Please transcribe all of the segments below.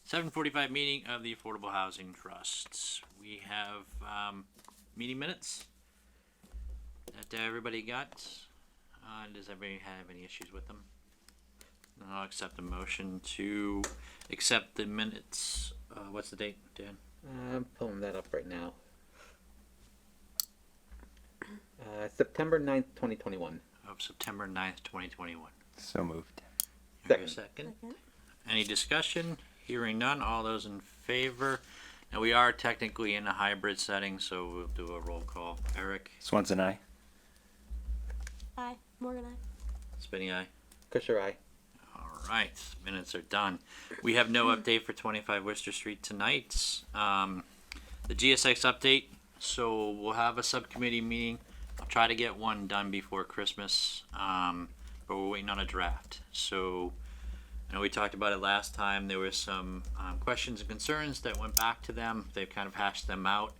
7:45 meeting of the Affordable Housing Trusts. We have meeting minutes that everybody got. Does everybody have any issues with them? I'll accept the motion to accept the minutes. What's the date, Dan? I'm pulling that up right now. September 9th, 2021. Of September 9th, 2021. So moved. Second. Any discussion? Hearing none. All those in favor? Now we are technically in a hybrid setting, so we'll do a roll call. Eric? Swanson, aye. Aye. Morgan, aye. Spinny aye. Kusher, aye. All right, minutes are done. We have no update for 25 Worcester Street tonight. The GSX update, so we'll have a subcommittee meeting. I'll try to get one done before Christmas, but we're waiting on a draft. So I know we talked about it last time. There were some questions and concerns that went back to them. They've kind of hashed them out.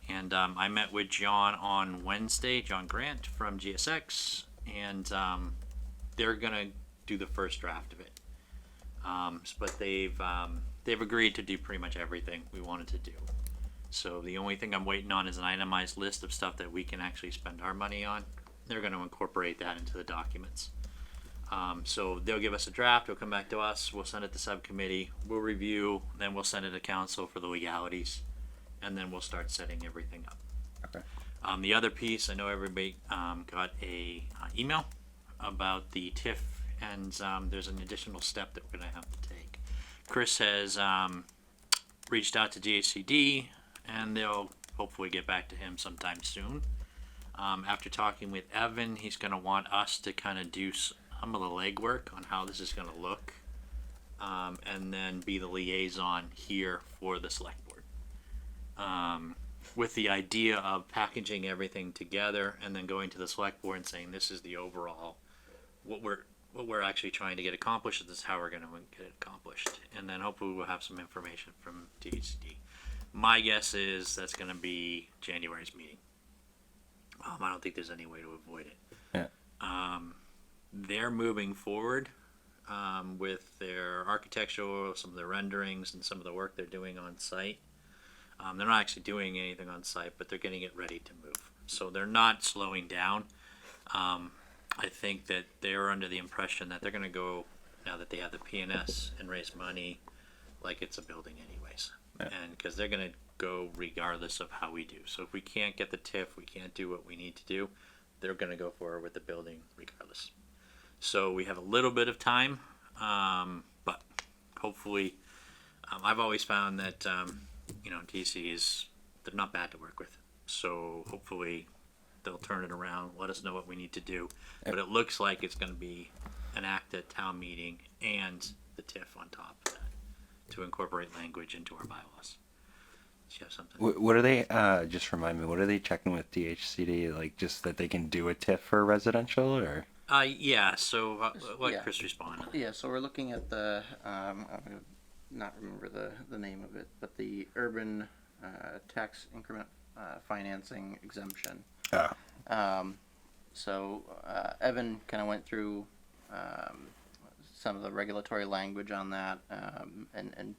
And I met with John on Wednesday, John Grant from GSX, and they're going to do the first draft of it. But they've agreed to do pretty much everything we wanted to do. So the only thing I'm waiting on is an itemized list of stuff that we can actually spend our money on. They're going to incorporate that into the documents. So they'll give us a draft, it'll come back to us, we'll send it to subcommittee, we'll review, then we'll send it to council for the legalities, and then we'll start setting everything up. Okay. The other piece, I know everybody got a email about the TIF, and there's an additional step that we're going to have to take. Chris has reached out to DHCD, and they'll hopefully get back to him sometime soon. After talking with Evan, he's going to want us to kind of do some of the legwork on how this is going to look, and then be the liaison here for the select board. With the idea of packaging everything together and then going to the select board and saying this is the overall, what we're actually trying to get accomplished, this is how we're going to get it accomplished. And then hopefully we'll have some information from DHCD. My guess is that's going to be January's meeting. I don't think there's any way to avoid it. Yeah. They're moving forward with their architectural, some of their renderings, and some of the work they're doing on site. They're not actually doing anything on site, but they're getting it ready to move. So they're not slowing down. I think that they're under the impression that they're going to go, now that they have the PNS, and raise money like it's a building anyways. Yeah. And because they're going to go regardless of how we do. So if we can't get the TIF, we can't do what we need to do, they're going to go forward with the building regardless. So we have a little bit of time, but hopefully, I've always found that, DC they're not bad to work with. So hopefully they'll turn it around, let us know what we need to do. But it looks like it's going to be an act at town meeting and the TIF on top of that to incorporate language into our bylaws. Do you have something? What are they, just remind me, what are they checking with DHCD? Like, just that they can do a TIF for residential, or? Yeah, so let Yeah. Chris respond. Yeah, so we're looking at the, I'm gonna not remember the name of it, but the urban tax increment financing exemption. Oh. So Evan kind of went through some of the regulatory language on that, and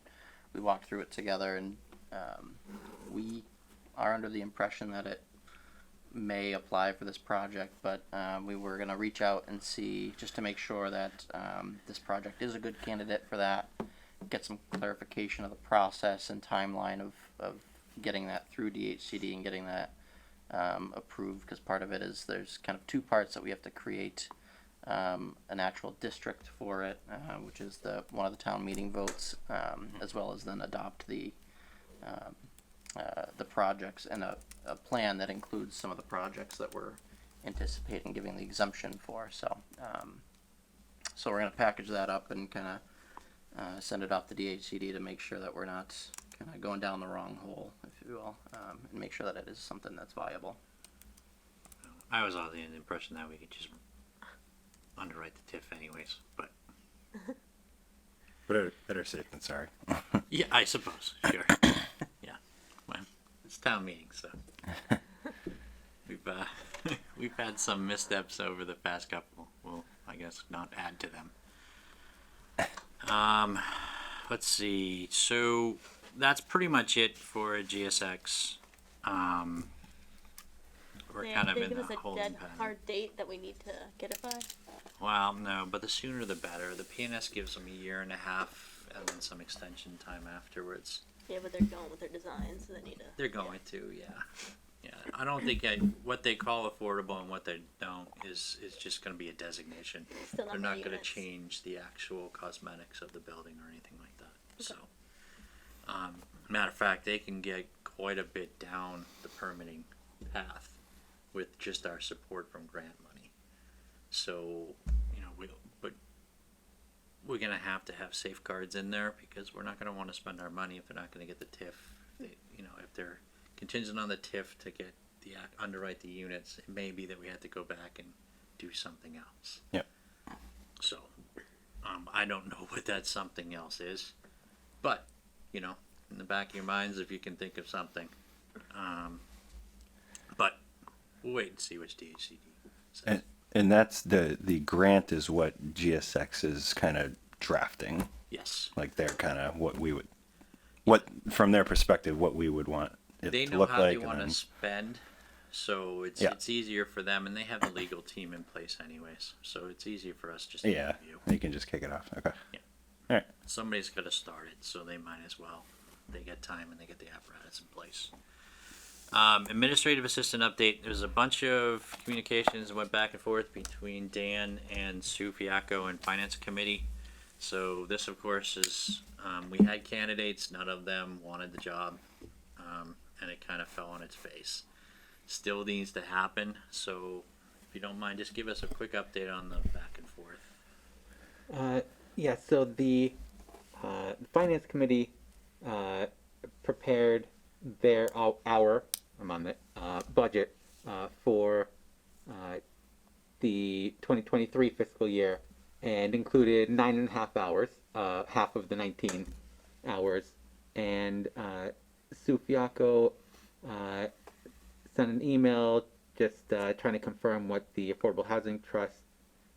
we walked through it together, and we are under the impression that it may apply for this project, but we were going to reach out and see, just to make sure that this project is a good candidate for that, get some clarification of the process and timeline of getting that through DHCD and getting that approved, because part of it is there's kind of two parts that we have to create an actual district for it, which is one of the town meeting votes, as well as then adopt the projects and a plan that includes some of the projects that we're anticipating giving the exemption for. So so we're going to package that up and kind of send it off to DHCD to make sure that we're not kind of going down the wrong hole, if you will, and make sure that it is something that's viable. I was under the impression that we could just underwrite the TIF anyways, but Better safe than sorry. yeah, I suppose, sure. Yeah, well, it's town meeting, so we've had some missteps over the past couple. We'll, I guess, not add to them. let's see. So that's pretty much it for GSX. We're Yeah, kind of they in give the us a holding dead pattern. hard date that we need to get it by. Well, no, but the sooner the better. The PNS gives them a year and a half, and then some extension time afterwards. Yeah, but they're going with their design, so they need to. They're going to, yeah. Yeah, I don't think what they call affordable and what they don't is just going to be a designation. Still not They're many not going to units. change the actual cosmetics of the building or anything like that. So, matter of fact, they can get quite a bit down the permitting path with just our support from grant money. So, you know, but we're going to have safeguards in there because we're not going to want to spend our money if they're not going to get the TIF. If they're contingent on the TIF to get underwrite the units, it may be that we have to go back and do something else. Yep. So, I don't know what that something else is, but in the back of your minds, if you can think of something, but we'll wait and see what DHCD says. And that's the grant is what GSX is kind of drafting. Yes, Like they're kind of what from their perspective, what we would want it they to know look how like. they and want to then- spend, so Yeah. it's easier for them, and they have the legal team in place anyways, so it's easier for us just to Yeah, review. you can just kick it off. Okay. Somebody's got to start it, so they might as well. They get time and they get the apparatus in place. Administrative assistant update. There's a bunch of communications that went back and forth between Dan and Sue Fiacco and Finance Committee. So this, of course, is we had candidates. None of them wanted the job, and it kind of fell on its face. Still needs to happen. So if you don't mind, just give us a quick update on the back and forth. Yeah, so the finance committee prepared our budget for the 2023 fiscal year and included 9.5 hours, half of the 19 hours. And Sue Fiacco sent an email just trying to confirm what the Affordable Housing Trust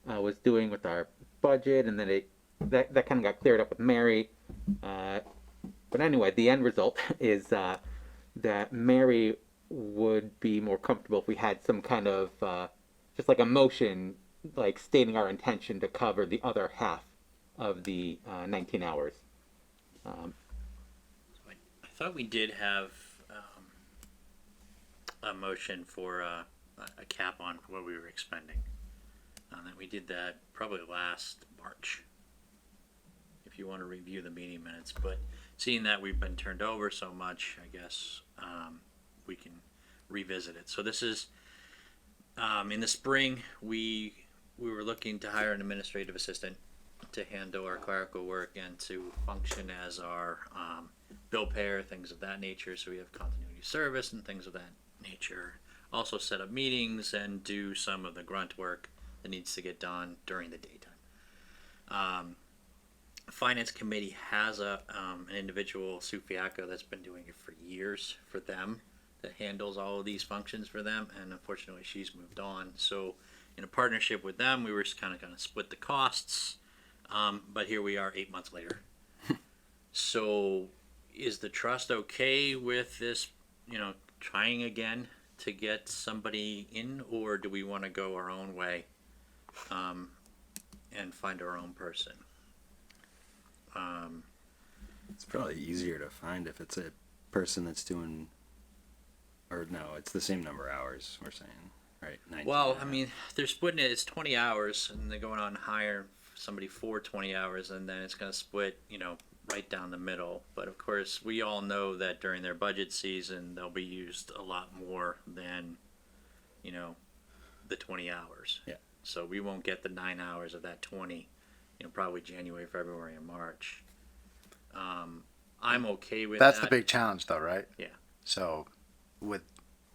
was doing with our budget, and then that kind of got cleared up with Mary. But anyway, the end result is that Mary would be more comfortable if we had some kind of just like a motion, like stating our intention to cover the other half of the 19 hours. I thought we did have a motion for a cap on what we were expending. That we did that probably last March. If you want to review the meeting minutes, but seeing that we've been turned over so much, I guess we can revisit it. So this is in the spring. We were looking to hire an administrative assistant to handle our clerical work and to function as our bill payer, things of that nature. So we have continuity of service and things of that nature. Also set up meetings and do some of the grunt work that needs to get done during the daytime. Finance committee has an individual, Sue Fiacco, that's been doing it for years for them, that handles all of these functions for them, and unfortunately she's moved on. So in a partnership with them, we were just kind of going to split the costs, but here we are 8 months later. So is the trust okay with this, trying again to get somebody in, or do we want to go our own way and find our own person? It's probably easier to find if it's a person that's doing, or no, it's the same number of hours we're saying, right? 19 Well, and a I half. mean, they're splitting it. It's 20 hours, and they're going on hire somebody for 20 hours, and then it's going to split, right down the middle. But of course, we all know that during their budget season, they'll be used a lot more than, the 20 hours. Yeah. So we won't get the 9 hours of that 20, probably January, February, and March. I'm okay with That's that. the big challenge, though, right? Yeah. So, with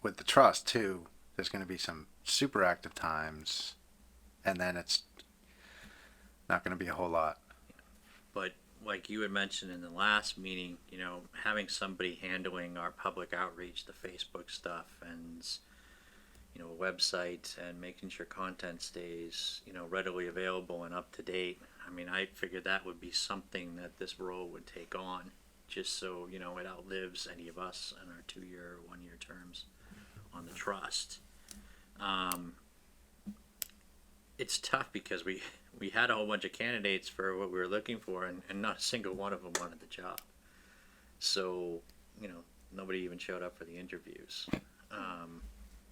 the trust too, there's going to be some super active times, and then it's not going to be a whole lot. But like you had mentioned in the last meeting, having somebody handling our public outreach, the Facebook stuff, and you know, a website and making sure content stays, you know, readily available and up to date. I mean, I figured that would be something that this role would take on, just so, you know, it outlives any of us in our 2-year or 1-year terms on the trust. It's tough because we had a whole bunch of candidates for what we were looking for, and not a single one of them wanted the job. So, you know, nobody even showed up for the interviews.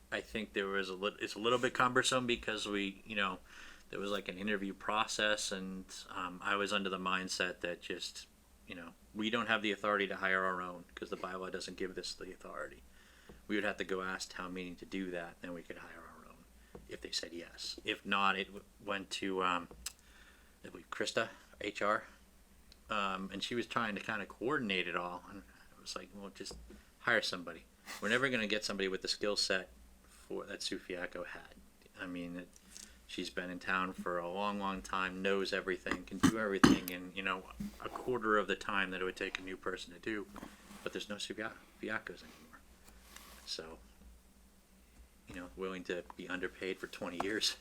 I think there was it's a little bit cumbersome because there was like an interview process, and I was under the mindset that just, you know, we don't have the authority to hire our own because the bylaw doesn't give us the authority. We would have to go ask town meeting to do that, then we could hire our own if they said yes. If not, it went to I believe Krista, HR, and she was trying to kind of coordinate it all, and I was like, well, just hire somebody. We're never going to get somebody with the skill set for that Sue Fiacco had. I mean, she's been in town for a long, long time, knows everything, can do everything in, you know, a quarter of the time that it would take a new person to do. But there's no Sue Fiaccos anymore. So, you know, willing to be underpaid for 20 years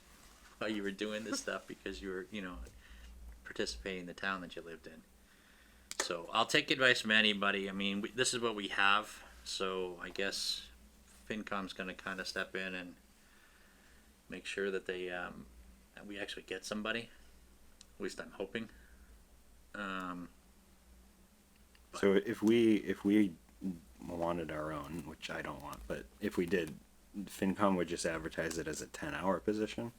while you were doing this stuff because you were, you know, participating in the town that you lived in. So I'll take advice from anybody. I mean, this is what we have. So I guess FinCom's going to kind of step in and make sure that they that we actually get somebody. At least I'm hoping. So if we wanted our own, which I don't want, but if we did, FinCom would just advertise it as a 10-hour position.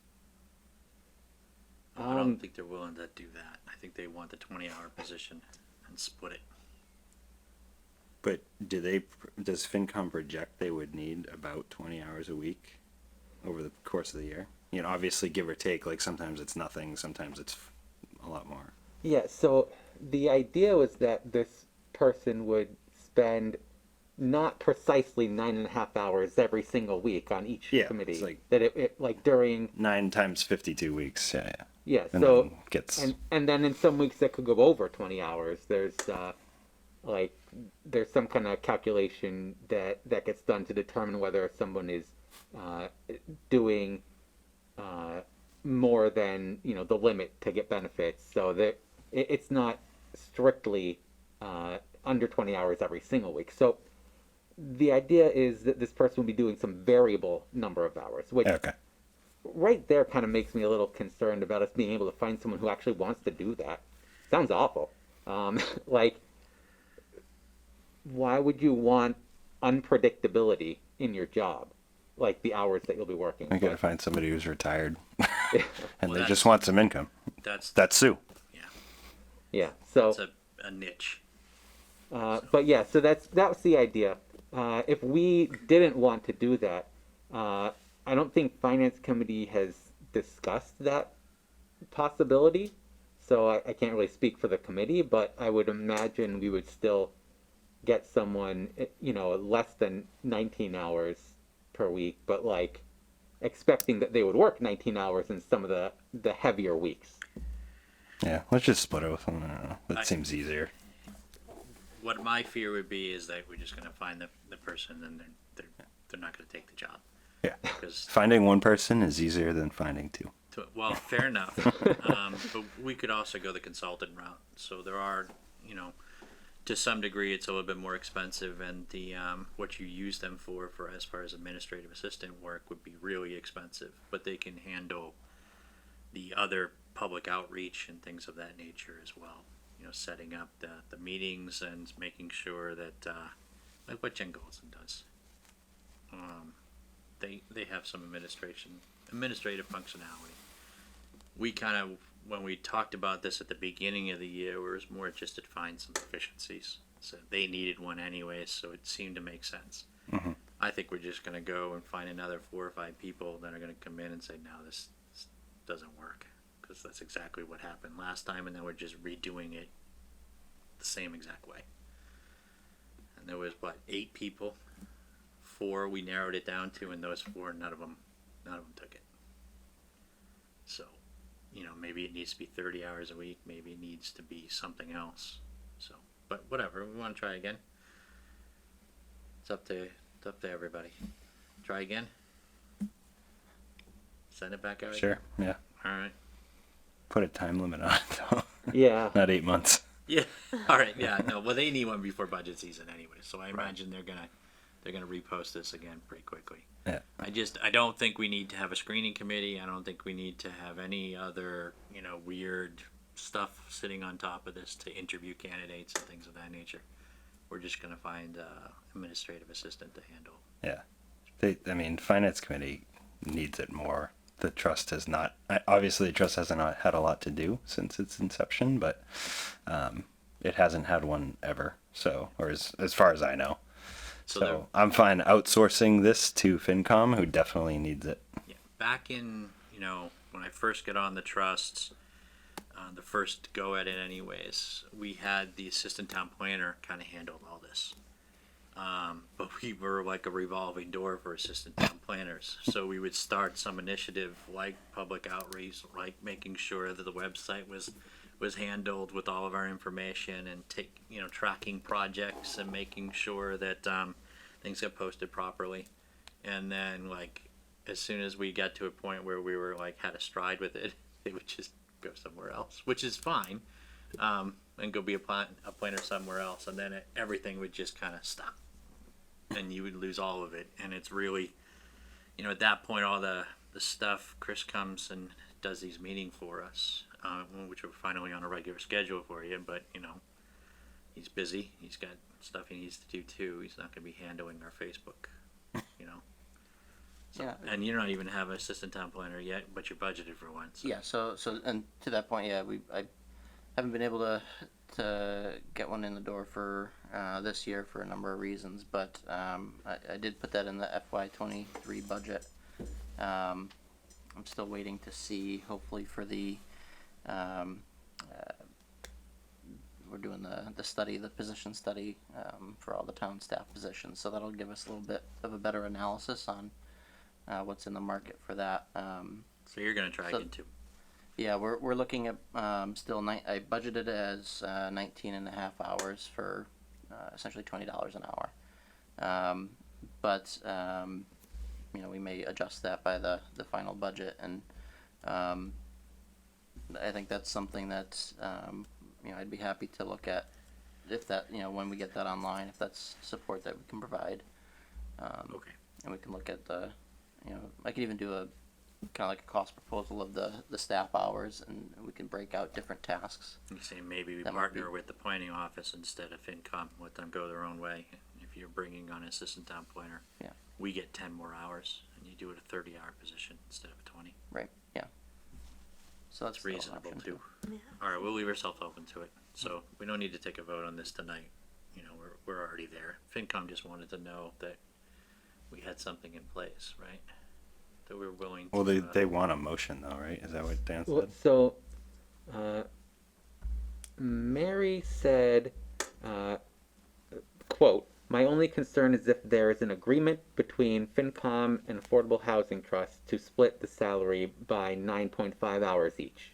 I don't think they're willing to do that. I think they want the 20-hour position and split it. But does FinCom project they would need about 20 hours a week over the course of the year? You know, obviously give or take, like sometimes it's nothing, sometimes it's a lot more. Yeah, so the idea was that this person would spend not precisely 9.5 hours every single week on each Yeah, committee. it's like- that it like during 9 times 52 weeks, yeah. yeah. And So then gets and then in some weeks that could go over 20 hours. There's there's some kind of calculation that gets done to determine whether someone is doing more than, you know, the limit to get benefits. So that it's not strictly under 20 hours every single week. So the idea is that this person will be doing some variable number of hours, which okay. right there kind of makes me a little concerned about us being able to find someone who actually wants to do that. Sounds awful. Like, why would you want unpredictability in your job? Like the hours that you'll be working. I gotta find somebody who's retired and Well, they just want some income. That's That's Sue. Yeah. So, that's a niche. but yeah, so that was the idea. If we didn't want to do that, I don't think Finance Committee has discussed that possibility. So I can't really speak for the committee, but I would imagine we would still get someone, you know, less than 19 hours per week, but like expecting that they would work 19 hours in some of the heavier weeks. Yeah, let's just split it with them. I don't know. That seems easier. What my fear would be is that we're just going to find the person and they're not going to take the job. Yeah. Because Finding one person is easier than finding two. well, fair enough. But we could also go the consultant route. So there are, you know, to some degree, it's a little bit more expensive, and the what you use them for as far as administrative assistant work would be really expensive. But they can handle the other public outreach and things of that nature as well. You know, setting up the meetings and making sure that like what Jen Goldson does. They have some administrative functionality. We kind of, when we talked about this at the beginning of the year, it was more just to find some efficiencies. So they needed one anyway, so it seemed to make sense. Mhm. I think we're just going to go and find another 4 or 5 people that are going to come in and say, no, this doesn't work. Because that's exactly what happened last time, and then we're just redoing it the same exact way. And there was, 8 people? 4 we narrowed it down to, and those 4, none of them took it. So, you know, maybe it needs to be 30 hours a week, maybe it needs to be something else. So, but whatever, we want to try again. It's up to everybody. Try again. Send it back out? Sure. Yeah. Alright. Put a time limit on it though. Yeah. Uh, Not 8 months. Yeah, alright, yeah, no, well, they need one before budget season anyway, so I imagine they're gonna repost this again pretty quickly. Yeah. I don't think we need to have a screening committee, I don't think we need to have any other, weird stuff sitting on top of this to interview candidates and things of that nature. We're just gonna find a administrative assistant to handle. I mean, finance committee needs it more. The trust has not. Obviously, the trust hasn't had a lot to do since its inception, but it hasn't had one ever. So, or as far as I know. So So I'm fine outsourcing this to FinCom, who definitely needs it. yeah, back in, when I first got on the trust, the first go at it anyways, we had the assistant town planner kind of handled all this. But we were like a revolving door for assistant town planners. So we would start some initiative like public outreach, like making sure that the website was handled with all of our information and tracking projects and making sure that things get posted properly. And then as soon as we got to a point where we were had a stride with it, they would just go somewhere else, which is fine, and go be a planner somewhere else, and then everything would just kind of stop, and you would lose all of it. And it's really, at that point, all the stuff, Chris comes and does these meetings for us, which we're finally on a regular schedule for you, but he's busy, he's got stuff he needs to do too, he's not going to be handling our Facebook, So, Yeah. and you don't even have an assistant town planner yet, but you're budgeted for one. So. Yeah, so and to that point, yeah, I haven't been able to get one in the door for this year for a number of reasons, but I did put that in the FY23 budget. I'm still waiting to see, hopefully for the we're doing the study, the position study for all the town staff positions, so that'll give us a little bit of a better analysis on what's in the market for that. So you're going to try So- again too. Yeah, we're looking at still I budgeted as 19 and a half hours for essentially $20 an hour. But we may adjust that by the final budget, and I think that's something that I'd be happy to look at if that when we get that online, if that's support that we can provide. Okay. And we can look at the I could even do a kind of like a cost proposal of the staff hours, and we can break out different tasks. You say maybe we That might partner be- with the planning office instead of FinCom, let them go their own way. If you're bringing on an assistant town planner, Yeah. we get 10 more hours, and you do it a 30-hour position instead of 20. Right. Yeah. So that's It's still an reasonable option, too. Yeah. All right, we'll leave ourselves open to it. So we don't need to take a vote on this tonight. We're already there. FinCom just wanted to know that we had something in place, right? That we were willing to. Well, they want a motion though, right? Is that what Dan Well, said? so, Mary said, quote, "My only concern is if there is an agreement between FinCom and Affordable Housing Trust to split the salary by 9.5 hours each."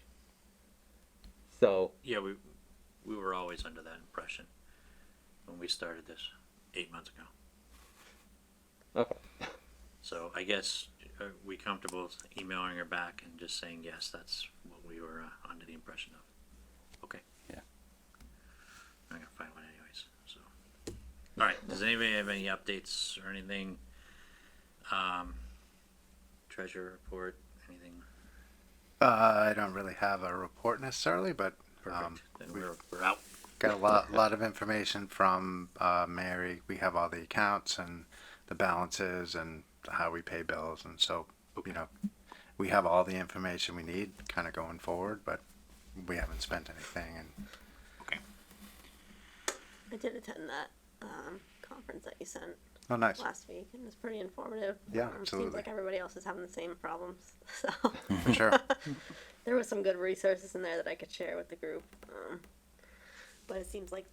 So, Yeah, we were always under that impression when we started this 8 months ago. okay. So I guess, are we comfortable emailing her back and just saying, yes, that's what we were under the impression of? Okay. Yeah. I'm gonna find one anyways, so. Alright, does anybody have any updates or anything? Treasurer report, anything? I don't really have a report necessarily, but Perfect, then we've we're out. got a lot of information from Mary. We have all the accounts and the balances and how we pay bills, and so we have all the information we need kind of going forward, but we haven't spent anything. And Okay. I did attend that conference that you sent oh, nice. last week, and it was pretty informative. Yeah, Seems absolutely. like everybody else is having the same problems, so For sure. there was some good resources in there that I could share with the group. But it seems like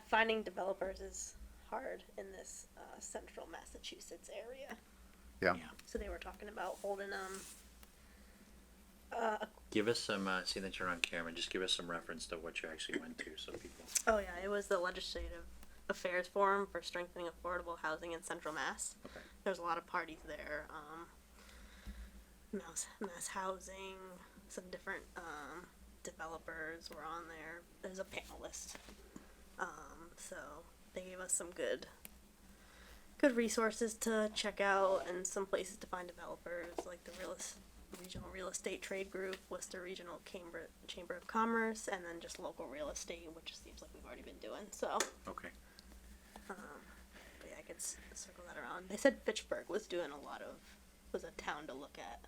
finding developers is hard in this central Massachusetts area. Yeah. So they were talking about holding Give us some, seeing that you're on camera, just give us some reference to what you actually went to, so people. oh yeah, it was the Legislative Affairs Forum for Strengthening Affordable Housing in Central Mass. Okay. There's a lot of parties there. mass housing, some different developers were on there. There's a panelist. So they gave us some good resources to check out and some places to find developers, like the Regional Real Estate Trade Group, Worcester Regional Chamber of Commerce, and then just local real estate, which seems like we've already been doing. So, Okay. but yeah, I could circle that around. They said Fitchburg was doing was a town to look at.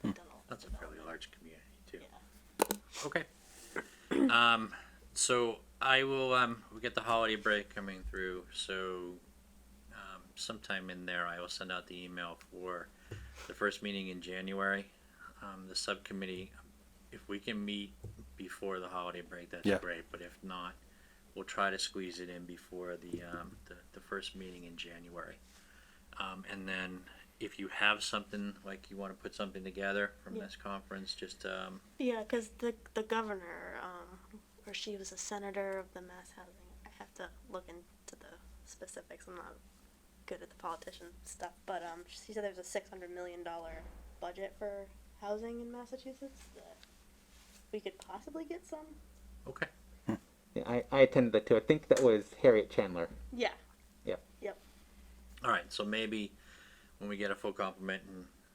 They've done lot That's of a fairly development. large community too. Yeah. Okay. So I will, we get the holiday break coming through, so, sometime in there, I will send out the email for the first meeting in January. The subcommittee, if we can meet before the holiday break, that's Yeah. great, but if not, we'll try to squeeze it in before the first meeting in January. And then if you have something, like you wanna put something together from Yeah. this conference, just, Yeah, because the governor, or she was a senator of the mass housing. I have to look into the specifics. I'm not good at the politician stuff, but she said there's a $600 million budget for housing in Massachusetts that we could possibly get some. okay. Yeah, I attended that too. I think that was Harriet Chandler. Yeah. All right, so maybe when we get a full complement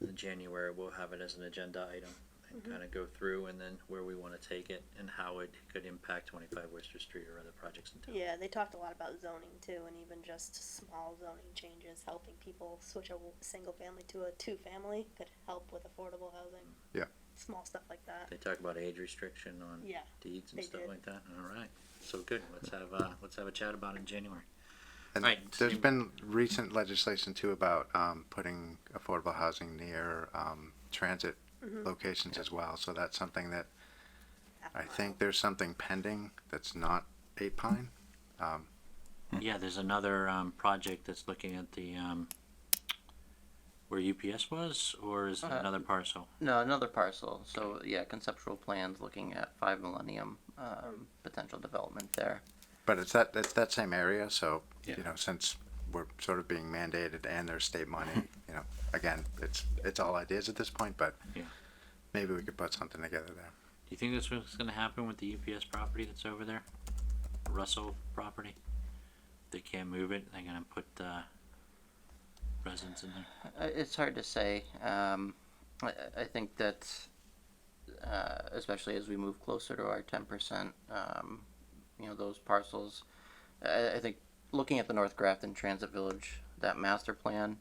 in January, we'll have it as an agenda item and kind of go through and then where we want to take it and how it could impact 25 Worcester Street or other projects in town. Yeah, they talked a lot about zoning too, and even just small zoning changes, helping people switch a single family to a two family could help with affordable housing. Yeah. Small stuff like that. They talk about age restriction on Yeah. deeds and they stuff did. like that. All right, so good. Let's have a chat about it in January. And Right, there's same- been recent legislation too about putting affordable housing near transit locations as well. So that's something that Half a I mile. think there's something pending that's not 8 Pine. Yeah, there's another project that's looking at the where UPS was, or is it another parcel? No, another parcel. So yeah, conceptual plans looking at 5 Millennium potential development there. But it's that same area. So Yeah. you know, since we're sort of being mandated and there's state money, you know, again, it's all ideas at this point. But Yeah. maybe we could put something together there. Do you think that's what's going to happen with the UPS property that's over there? Russell property? They can't move it. They're going to put residents in there. It's hard to say. I think that, especially as we move closer to our 10%, those parcels, I think looking at the North Grafton Transit Village, that master plan,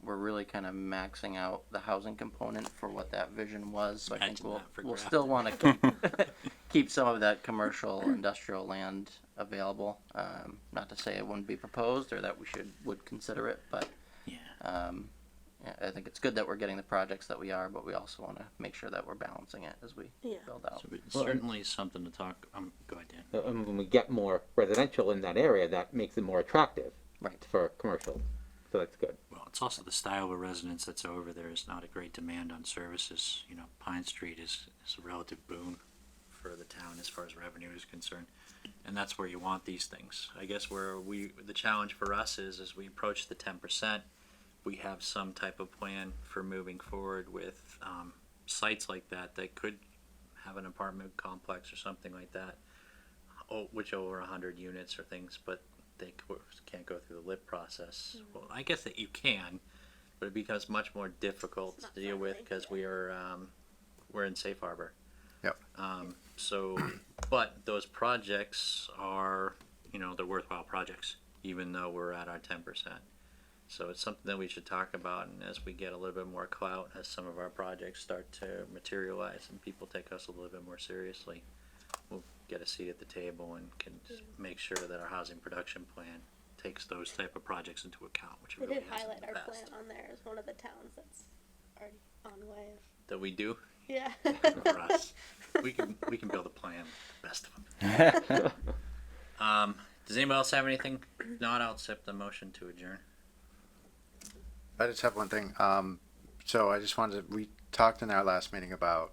we're really kind of maxing out the housing component for what that vision was. So I think Imagine that for we'll Grafton. still want to keep some of that commercial industrial land available. Not to say it wouldn't be proposed or that we would consider it, but Yeah. I think it's good that we're getting the projects that we are, but we also want to make sure that we're balancing it as we Yeah. build out. So it's Well, certainly something to talk. Go ahead, Dan. And when we get more residential in that area, that makes it more attractive Right. for commercial. So that's good. Well, it's also the style of residence that's over there is not a great demand on services. You know, Pine Street is a relative boon for the town as far as revenue is concerned. And that's where you want these things. I guess where the challenge for us is as we approach the 10%, we have some type of plan for moving forward with sites like that could have an apartment complex or something like that, which over 100 units or things, but they can't go through the LIP process. Well, I guess that you can, but it becomes much more difficult It's to not deal with friendly, because yeah. we're in safe harbor. Yep. So, but those projects are, they're worthwhile projects, even though we're at our 10%. So it's something that we should talk about, and as we get a little bit more clout, as some of our projects start to materialize and people take us a little bit more seriously, we'll get a seat at the table and can just make sure that our housing production plan takes those type of projects into account, which it They really did hasn't highlight in the our past. plan on there as one of the towns that's already on way of. That we do Yeah. for us. We can build a plan, the best of them. Does anybody else have anything? If not, I'll accept the motion to adjourn. I just have one thing. So I just wanted to, we talked in our last meeting about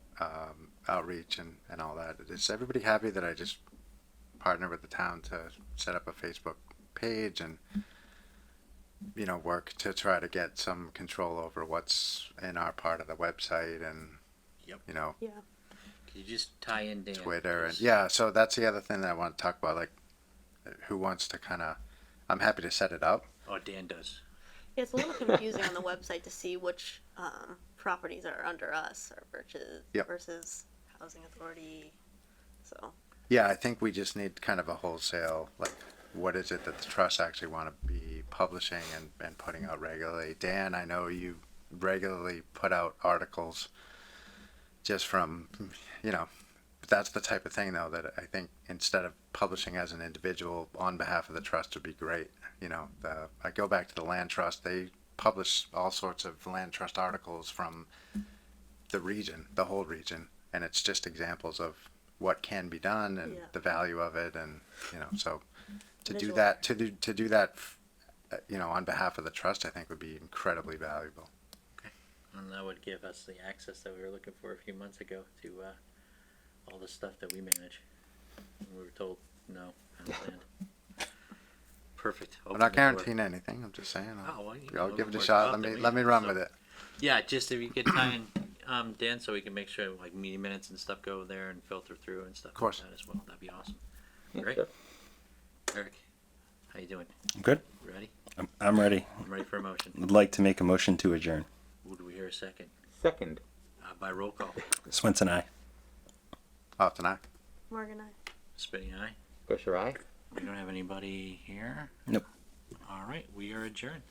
outreach and all that. Is everybody happy that I just Mm-hmm. partnered with the town to set up a Facebook page? And, you know, again, it's all ideas at this point, but maybe we could put something together there. Yeah, you know, work to try to get some control over what's in our part of the website and, Yep. you know, Yeah. Could you just tie in Dan? Twitter and please? yeah. So that's the other thing that I want to talk about. Like, who wants to kind of? I'm happy to set it up. Oh, Dan does. Yeah, it's a little confusing on the website to see which properties are under us or Yep. versus housing authority. So Yeah, I think we just need kind of a wholesale, like, what is it that the trusts actually want to be publishing and putting out regularly? Dan, I know you regularly put out articles just from, you know, that's the type of thing though that I think instead of publishing as an individual on behalf of the trust would be great. You know, I go back to the land trust, they publish all sorts of land trust articles from the region, the whole region, and it's just examples of what can be done and Yeah. the value of it, and you know, so to do Visual. that, to do that, you know, on behalf of the trust, I think would be incredibly valuable. And that would give us the access that we were looking for a few months ago to all the stuff that we manage. And we were told no, understand. Perfect. I'm Open not the door. guaranteeing anything. I'm just saying. Oh, well, you I'll know, give it a more shot. job Let than me we have, run so- with it. Yeah, just if you could tie in Dan, so we can make sure like meeting minutes and stuff go there and filter through and stuff course. like that as well. That'd be awesome. Yeah, Great. sure. Eric, how you doing? Good. Ready? I'm ready. I'm ready for a motion. I'd like to make a motion to adjourn. Would we hear a second? Second. By roll call. Swenson, aye. Off tonight. Morgan, Spinning eye. Busher, aye. We don't have anybody here. Nope. All right, we are adjourned.